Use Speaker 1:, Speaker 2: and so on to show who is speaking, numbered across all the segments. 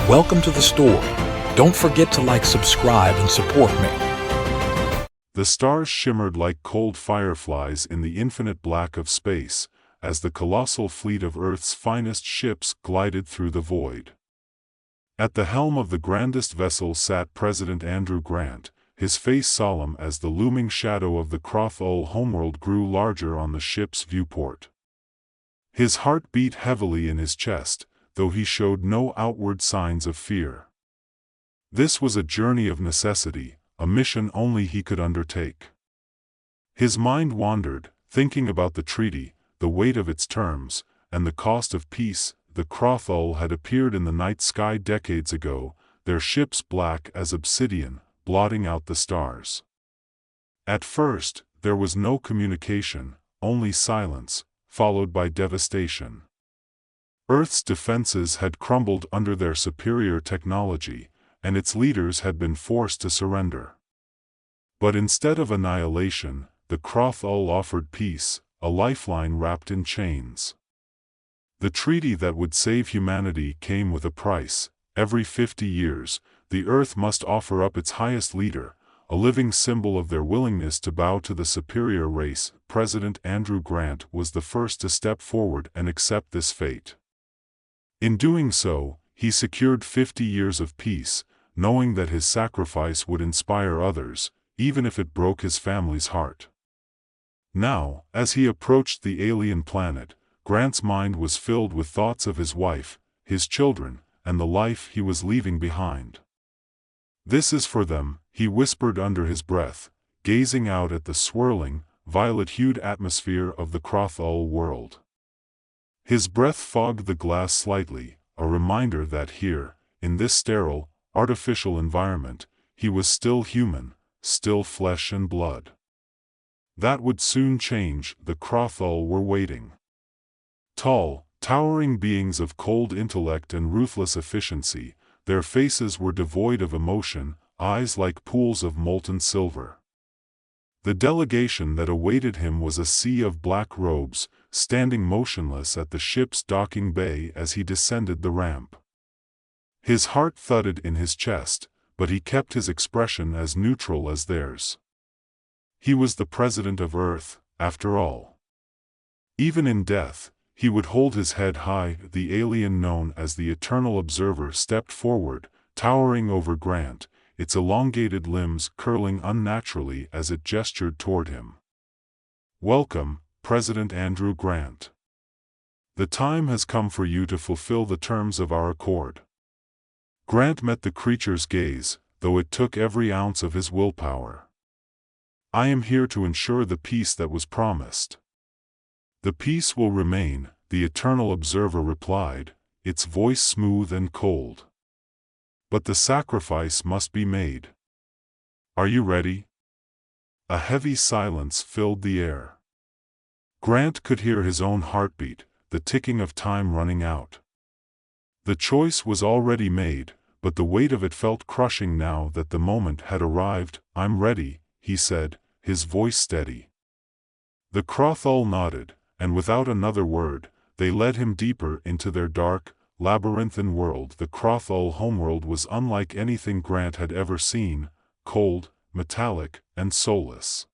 Speaker 1: Welcome to the story. Don't forget to like, subscribe, and support me.
Speaker 2: The stars shimmered like cold fireflies in the infinite black of space, as the colossal fleet of Earth's finest ships glided through the void. At the helm of the grandest vessel sat President Andrew Grant, his face solemn as the looming shadow of the Crothall homeworld grew larger on the ship's viewport. His heart beat heavily in his chest, though he showed no outward signs of fear. This was a journey of necessity, a mission only he could undertake. His mind wandered, thinking about the treaty, the weight of its terms, and the cost of peace. The Crothall had appeared in the night sky decades ago, their ships black as obsidian, blotting out the stars. At first, there was no communication, only silence, followed by devastation. Earth's defenses had crumbled under their superior technology, and its leaders had been forced to surrender. But instead of annihilation, the Crothall offered peace, a lifeline wrapped in chains. The treaty that would save humanity came with a price. Every 50 years, the Earth must offer up its highest leader, a living symbol of their willingness to bow to the superior race. President Andrew Grant was the first to step forward and accept this fate. In doing so, he secured 50 years of peace, knowing that his sacrifice would inspire others, even if it broke his family's heart. Now, as he approached the alien planet, Grant's mind was filled with thoughts of his wife, his children, and the life he was leaving behind. "This is for them," he whispered under his breath, gazing out at the swirling, violet-hued atmosphere of the Crothall world. His breath fogged the glass slightly, a reminder that here, in this sterile, artificial environment, he was still human, still flesh and blood. That would soon change. The Crothall were waiting. Tall, towering beings of cold intellect and ruthless efficiency, their faces were devoid of emotion, eyes like pools of molten silver. The delegation that awaited him was a sea of black robes, standing motionless at the ship's docking bay as he descended the ramp. His heart thudded in his chest, but he kept his expression as neutral as theirs. He was the president of Earth, after all. Even in death, he would hold his head high. The alien known as the Eternal Observer stepped forward, towering over Grant, its elongated limbs curling unnaturally as it gestured toward him. "Welcome, President Andrew Grant. The time has come for you to fulfill the terms of our accord." Grant met the creature's gaze, though it took every ounce of his willpower. "I am here to ensure the peace that was promised." "The peace will remain," the Eternal Observer replied, its voice smooth and cold. "But the sacrifice must be made. Are you ready?" A heavy silence filled the air. Grant could hear his own heartbeat, the ticking of time running out. The choice was already made, but the weight of it felt crushing now that the moment had arrived. "I'm ready," he said, his voice steady. The Crothall nodded, and without another word, they led him deeper into their dark, labyrinthine world. The Crothall homeworld was unlike anything Grant had ever seen, cold, metallic, and soulless.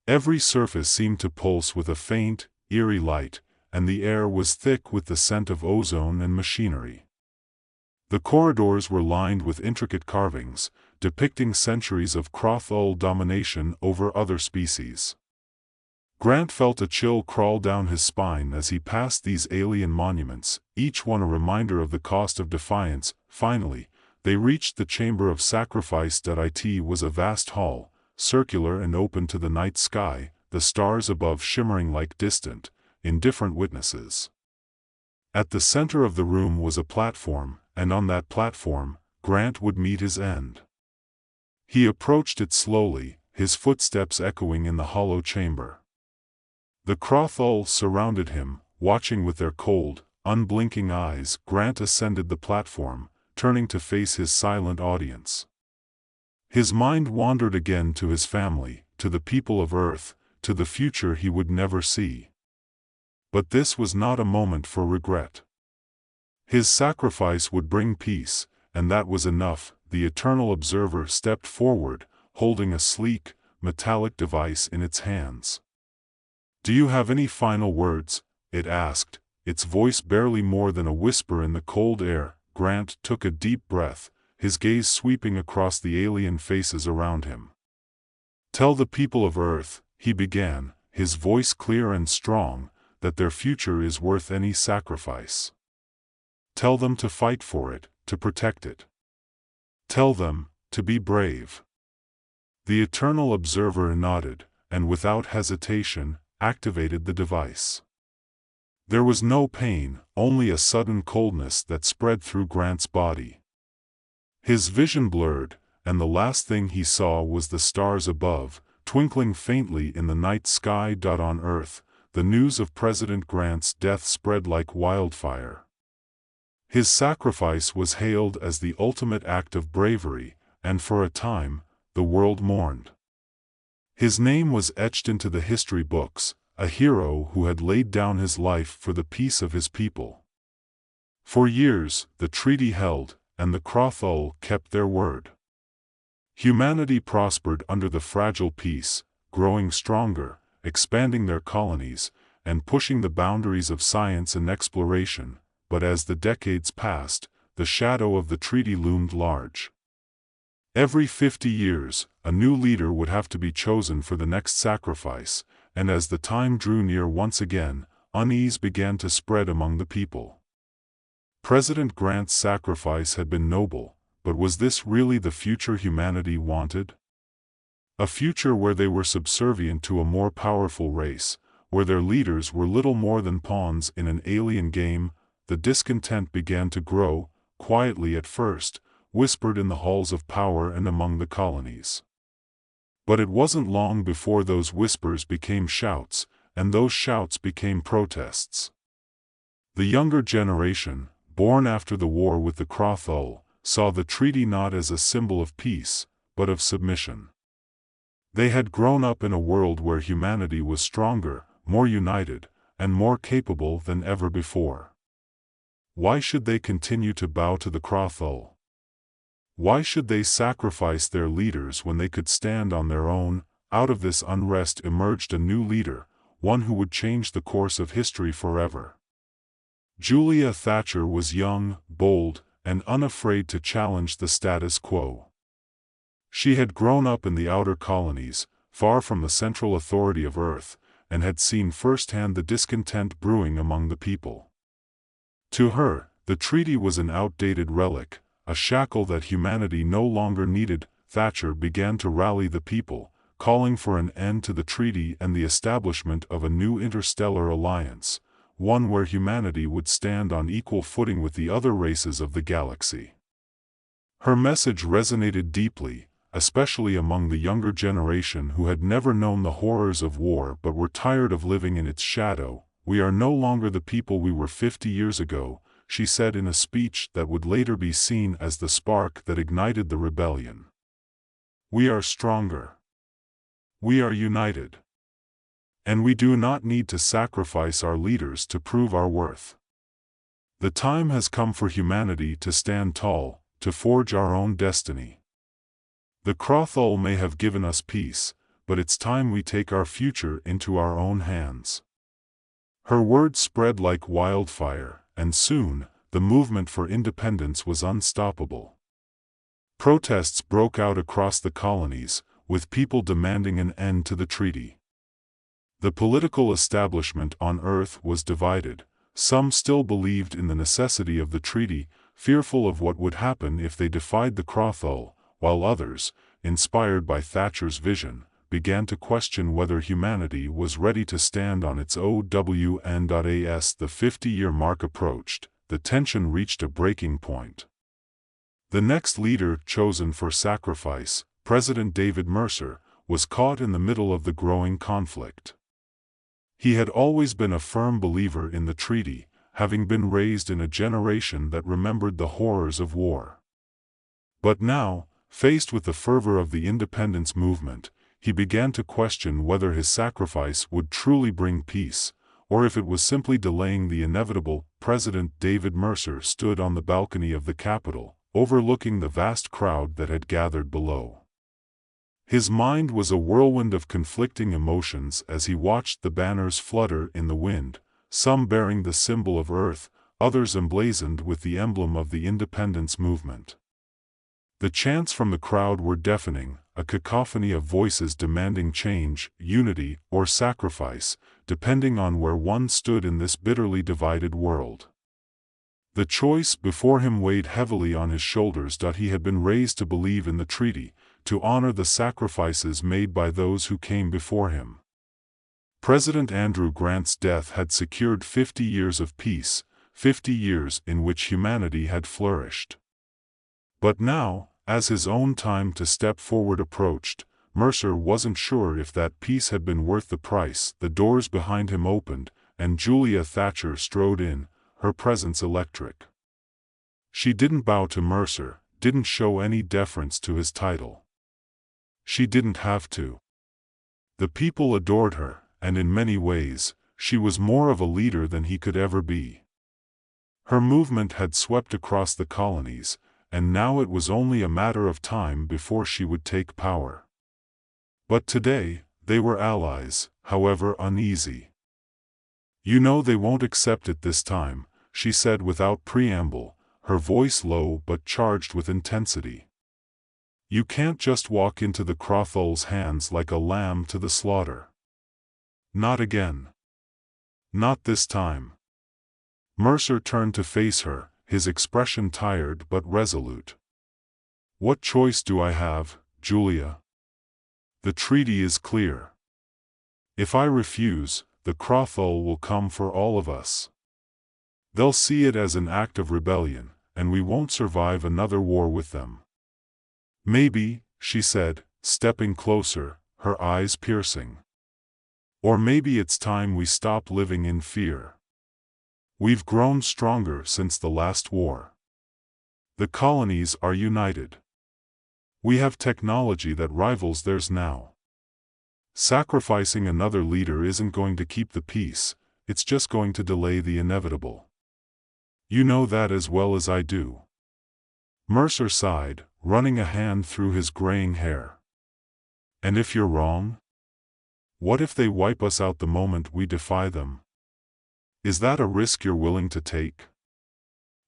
Speaker 2: Every surface seemed to pulse with a faint, eerie light, and the air was thick with the scent of ozone and machinery. The corridors were lined with intricate carvings, depicting centuries of Crothall domination over other species. Grant felt a chill crawl down his spine as he passed these alien monuments, each one a reminder of the cost of defiance. Finally, they reached the Chamber of Sacrifice. It was a vast hall, circular and open to the night sky, the stars above shimmering like distant, indifferent witnesses. At the center of the room was a platform, and on that platform, Grant would meet his end. He approached it slowly, his footsteps echoing in the hollow chamber. The Crothall surrounded him, watching with their cold, unblinking eyes. Grant ascended the platform, turning to face his silent audience. His mind wandered again to his family, to the people of Earth, to the future he would never see. But this was not a moment for regret. His sacrifice would bring peace, and that was enough. The eternal observer stepped forward, holding a sleek, metallic device in its hands. "Do you have any final words?" it asked, its voice barely more than a whisper in the cold air. Grant took a deep breath, his gaze sweeping across the alien faces around him. "Tell the people of Earth," he began, his voice clear and strong, "that their future is worth any sacrifice. Tell them to fight for it, to protect it. Tell them to be brave." The eternal observer nodded, and without hesitation, activated the device. There was no pain, only a sudden coldness that spread through Grant's body. His vision blurred, and the last thing he saw was the stars above, twinkling faintly in the night sky. On Earth, the news of President Grant's death spread like wildfire. His sacrifice was hailed as the ultimate act of bravery, and for a time, the world mourned. His name was etched into the history books, a hero who had laid down his life for the peace of his people. For years, the treaty held, and the Crothul kept their word. Humanity prospered under the fragile peace, growing stronger, expanding their colonies, and pushing the boundaries of science and exploration. But as the decades passed, the shadow of the treaty loomed large. Every 50 years, a new leader would have to be chosen for the next sacrifice, and as the time drew near once again, unease began to spread among the people. President Grant's sacrifice had been noble, but was this really the future humanity wanted? A future where they were subservient to a more powerful race, where their leaders were little more than pawns in an alien game? The discontent began to grow, quietly at first, whispered in the halls of power and among the colonies. But it wasn't long before those whispers became shouts, and those shouts became protests. The younger generation, born after the war with the Crothul, saw the treaty not as a symbol of peace, but of submission. They had grown up in a world where humanity was stronger, more united, and more capable than ever before. Why should they continue to bow to the Crothul? Why should they sacrifice their leaders when they could stand on their own? Out of this unrest emerged a new leader, one who would change the course of history forever. Julia Thatcher was young, bold, and unafraid to challenge the status quo. She had grown up in the outer colonies, far from the central authority of Earth, and had seen firsthand the discontent brewing among the people. To her, the treaty was an outdated relic, a shackle that humanity no longer needed. Thatcher began to rally the people, calling for an end to the treaty and the establishment of a new interstellar alliance, one where humanity would stand on equal footing with the other races of the galaxy. Her message resonated deeply, especially among the younger generation who had never known the horrors of war but were tired of living in its shadow. "We are no longer the people we were 50 years ago," she said in a speech that would later be seen as the spark that ignited the rebellion. "We are stronger. We are united. And we do not need to sacrifice our leaders to prove our worth. The time has come for humanity to stand tall, to forge our own destiny. The Crothul may have given us peace, but it's time we take our future into our own hands." Her words spread like wildfire, and soon, the movement for independence was unstoppable. Protests broke out across the colonies, with people demanding an end to the treaty. The political establishment on Earth was divided. Some still believed in the necessity of the treaty, fearful of what would happen if they defied the Crothul, while others, inspired by Thatcher's vision, began to question whether humanity was ready to stand on its own. As the 50-year mark approached, the tension reached a breaking point. The next leader chosen for sacrifice, President David Mercer, was caught in the middle of the growing conflict. He had always been a firm believer in the treaty, having been raised in a generation that remembered the horrors of war. But now, faced with the fervor of the independence movement, he began to question whether his sacrifice would truly bring peace, or if it was simply delaying the inevitable. President David Mercer stood on the balcony of the Capitol, overlooking the vast crowd that had gathered below. His mind was a whirlwind of conflicting emotions as he watched the banners flutter in the wind, some bearing the symbol of Earth, others emblazoned with the emblem of the independence movement. The chants from the crowd were deafening, a cacophony of voices demanding change, unity, or sacrifice, depending on where one stood in this bitterly divided world. The choice before him weighed heavily on his shoulders. He had been raised to believe in the treaty, to honor the sacrifices made by those who came before him. President Andrew Grant's death had secured 50 years of peace, 50 years in which humanity had flourished. But now, as his own time to step forward approached, Mercer wasn't sure if that peace had been worth the price. The doors behind him opened, and Julia Thatcher strode in, her presence electric. She didn't bow to Mercer, didn't show any deference to his title. She didn't have to. The people adored her, and in many ways, she was more of a leader than he could ever be. Her movement had swept across the colonies, and now it was only a matter of time before she would take power. But today, they were allies, however uneasy. "You know they won't accept it this time," she said without preamble, her voice low but charged with intensity. "You can't just walk into the Crothol's hands like a lamb to the slaughter. Not again. Not this time." Mercer turned to face her, his expression tired but resolute. "What choice do I have, Julia? The treaty is clear. If I refuse, the Crothol will come for all of us. They'll see it as an act of rebellion, and we won't survive another war with them." "Maybe," she said, stepping closer, her eyes piercing. "Or maybe it's time we stop living in fear. We've grown stronger since the last war. The colonies are united. We have technology that rivals theirs now. Sacrificing another leader isn't going to keep the peace, it's just going to delay the inevitable. You know that as well as I do." Mercer sighed, running a hand through his graying hair. "And if you're wrong? What if they wipe us out the moment we defy them? Is that a risk you're willing to take?"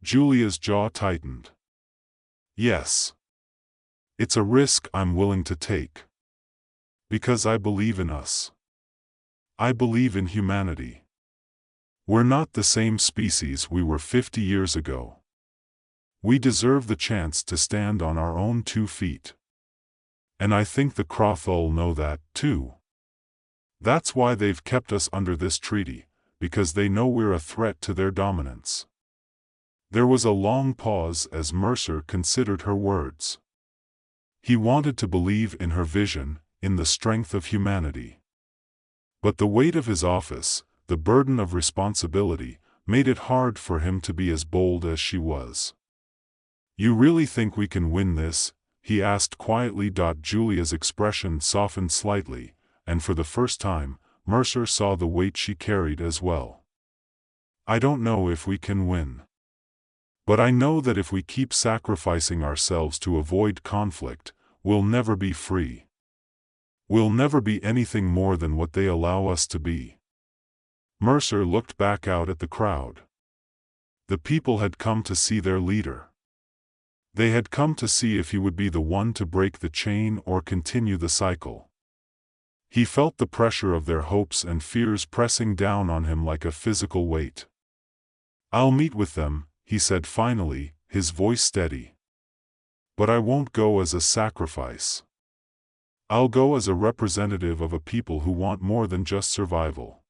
Speaker 2: Julia's jaw tightened. "Yes. It's a risk I'm willing to take. Because I believe in us. I believe in humanity. We're not the same species we were 50 years ago. We deserve the chance to stand on our own 2 feet. And I think the Crothol know that, too. That's why they've kept us under this treaty, because they know we're a threat to their dominance." There was a long pause as Mercer considered her words. He wanted to believe in her vision, in the strength of humanity. But the weight of his office, the burden of responsibility, made it hard for him to be as bold as she was. "You really think we can win this?" he asked quietly. Julia's expression softened slightly, and for the first time, Mercer saw the weight she carried as well. "I don't know if we can win. But I know that if we keep sacrificing ourselves to avoid conflict, we'll never be free. We'll never be anything more than what they allow us to be." Mercer looked back out at the crowd. The people had come to see their leader. They had come to see if he would be the one to break the chain or continue the cycle. He felt the pressure of their hopes and fears pressing down on him like a physical weight. "I'll meet with them," he said finally, his voice steady. "But I won't go as a sacrifice. I'll go as a representative of a people who want more than just survival.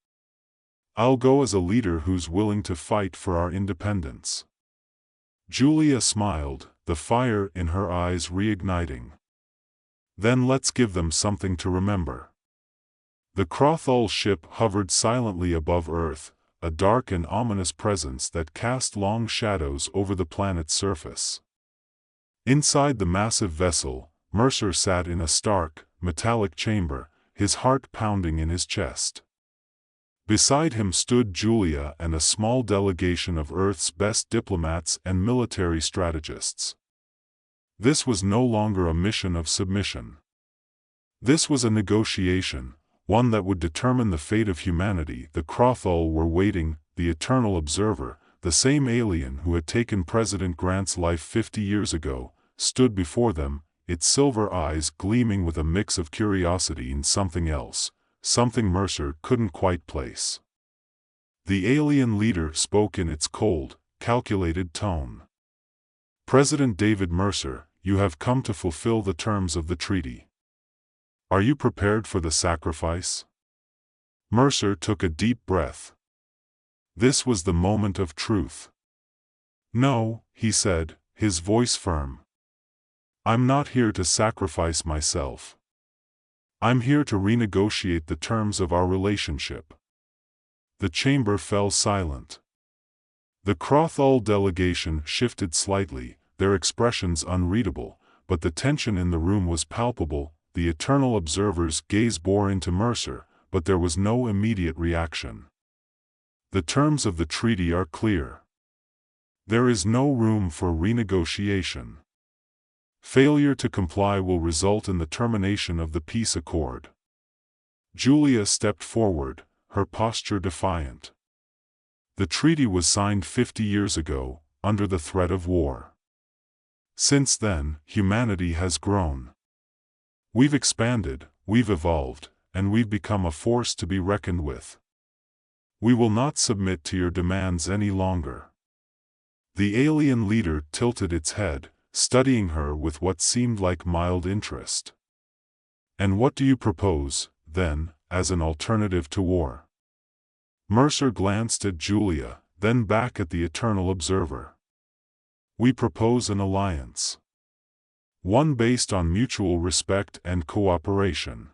Speaker 2: I'll go as a leader who's willing to fight for our independence." Julia smiled, the fire in her eyes reigniting. "Then let's give them something to remember." The Crothol ship hovered silently above Earth, a dark and ominous presence that cast long shadows over the planet's surface. Inside the massive vessel, Mercer sat in a stark, metallic chamber, his heart pounding in his chest. Beside him stood Julia and a small delegation of Earth's best diplomats and military strategists. This was no longer a mission of submission. This was a negotiation, one that would determine the fate of humanity. The Crothall were waiting, the eternal observer, the same alien who had taken President Grant's life 50 years ago, stood before them, its silver eyes gleaming with a mix of curiosity and something else, something Mercer couldn't quite place. The alien leader spoke in its cold, calculated tone. President David Mercer, you have come to fulfill the terms of the treaty. Are you prepared for the sacrifice? Mercer took a deep breath. This was the moment of truth. No, he said, his voice firm. I'm not here to sacrifice myself. I'm here to renegotiate the terms of our relationship. The chamber fell silent. The Crothall delegation shifted slightly, their expressions unreadable, but the tension in the room was palpable. The eternal observer's gaze bore into Mercer, but there was no immediate reaction. The terms of the treaty are clear. There is no room for renegotiation. Failure to comply will result in the termination of the peace accord. Julia stepped forward, her posture defiant. The treaty was signed 50 years ago, under the threat of war. Since then, humanity has grown. We've expanded, we've evolved, and we've become a force to be reckoned with. We will not submit to your demands any longer. The alien leader tilted its head, studying her with what seemed like mild interest. And what do you propose, then, as an alternative to war? Mercer glanced at Julia, then back at the eternal observer. We propose an alliance. One based on mutual respect and cooperation.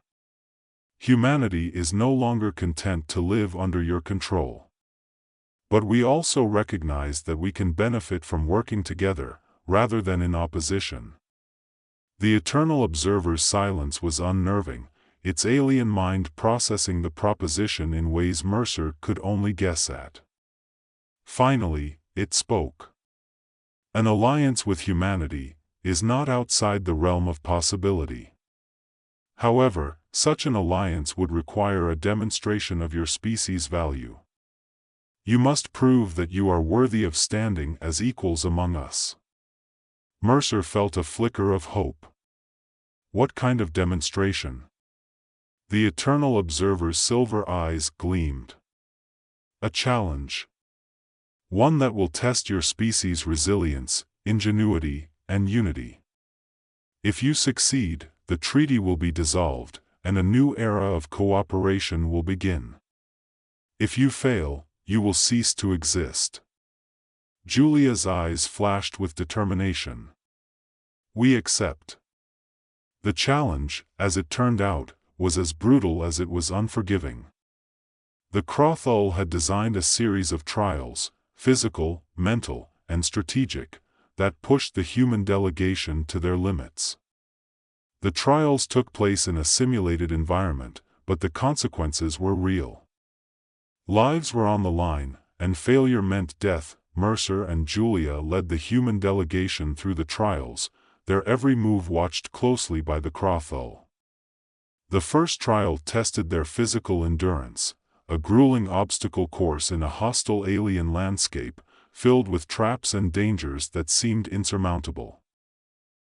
Speaker 2: Humanity is no longer content to live under your control. But we also recognize that we can benefit from working together, rather than in opposition. The eternal observer's silence was unnerving, its alien mind processing the proposition in ways Mercer could only guess at. Finally, it spoke. An alliance with humanity is not outside the realm of possibility. However, such an alliance would require a demonstration of your species' value. You must prove that you are worthy of standing as equals among us. Mercer felt a flicker of hope. What kind of demonstration? The eternal observer's silver eyes gleamed. A challenge. One that will test your species' resilience, ingenuity, and unity. If you succeed, the treaty will be dissolved, and a new era of cooperation will begin. If you fail, you will cease to exist. Julia's eyes flashed with determination. We accept. The challenge, as it turned out, was as brutal as it was unforgiving. The Crothall had designed a series of trials, physical, mental, and strategic, that pushed the human delegation to their limits. The trials took place in a simulated environment, but the consequences were real. Lives were on the line, and failure meant death. Mercer and Julia led the human delegation through the trials, their every move watched closely by the Crothall. The first trial tested their physical endurance, a grueling obstacle course in a hostile alien landscape, filled with traps and dangers that seemed insurmountable.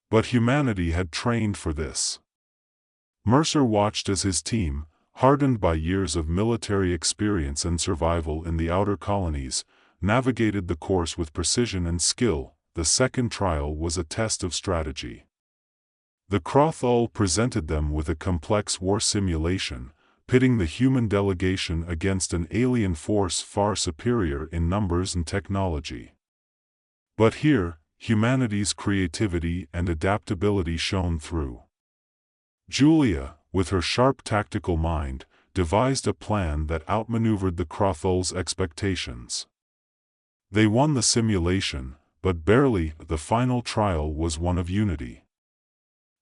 Speaker 2: But humanity had trained for this. Mercer watched as his team, hardened by years of military experience and survival in the outer colonies, navigated the course with precision and skill. The second trial was a test of strategy. The Crothall presented them with a complex war simulation, pitting the human delegation against an alien force far superior in numbers and technology. But here, humanity's creativity and adaptability shone through. Julia, with her sharp tactical mind, devised a plan that outmaneuvered the Crothall's expectations. They won the simulation, but barely. The final trial was one of unity.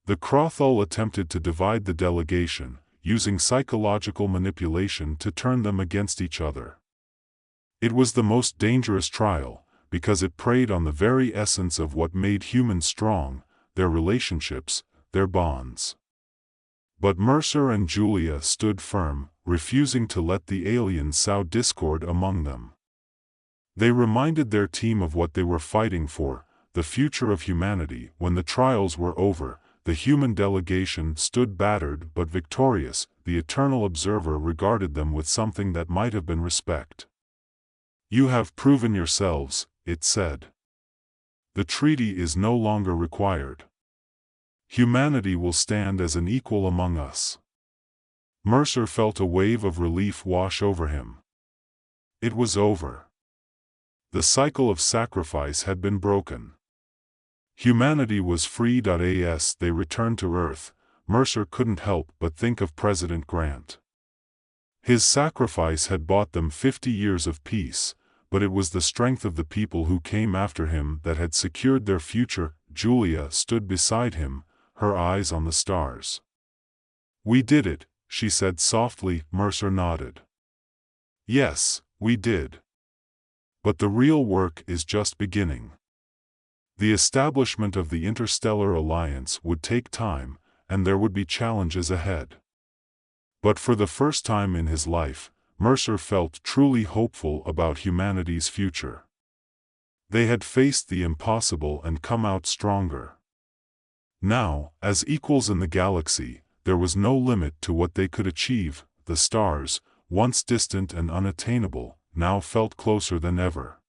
Speaker 2: The Crothall attempted to divide the delegation, using psychological manipulation to turn them against each other. It was the most dangerous trial, because it preyed on the very essence of what made humans strong, their relationships, their bonds. But Mercer and Julia stood firm, refusing to let the aliens sow discord among them. They reminded their team of what they were fighting for, the future of humanity. When the trials were over, the human delegation stood battered but victorious. The eternal observer regarded them with something that might have been respect. "You have proven yourselves," it said. "The treaty is no longer required. Humanity will stand as an equal among us." Mercer felt a wave of relief wash over him. It was over. The cycle of sacrifice had been broken. Humanity was free. As they returned to Earth, Mercer couldn't help but think of President Grant. His sacrifice had bought them 50 years of peace, but it was the strength of the people who came after him that had secured their future. Julia stood beside him, her eyes on the stars. "We did it," she said softly. Mercer nodded. "Yes, we did. But the real work is just beginning." The establishment of the Interstellar Alliance would take time, and there would be challenges ahead. But for the first time in his life, Mercer felt truly hopeful about humanity's future. They had faced the impossible and come out stronger. Now, as equals in the galaxy, there was no limit to what they could achieve. The stars, once distant and unattainable, now felt closer than ever.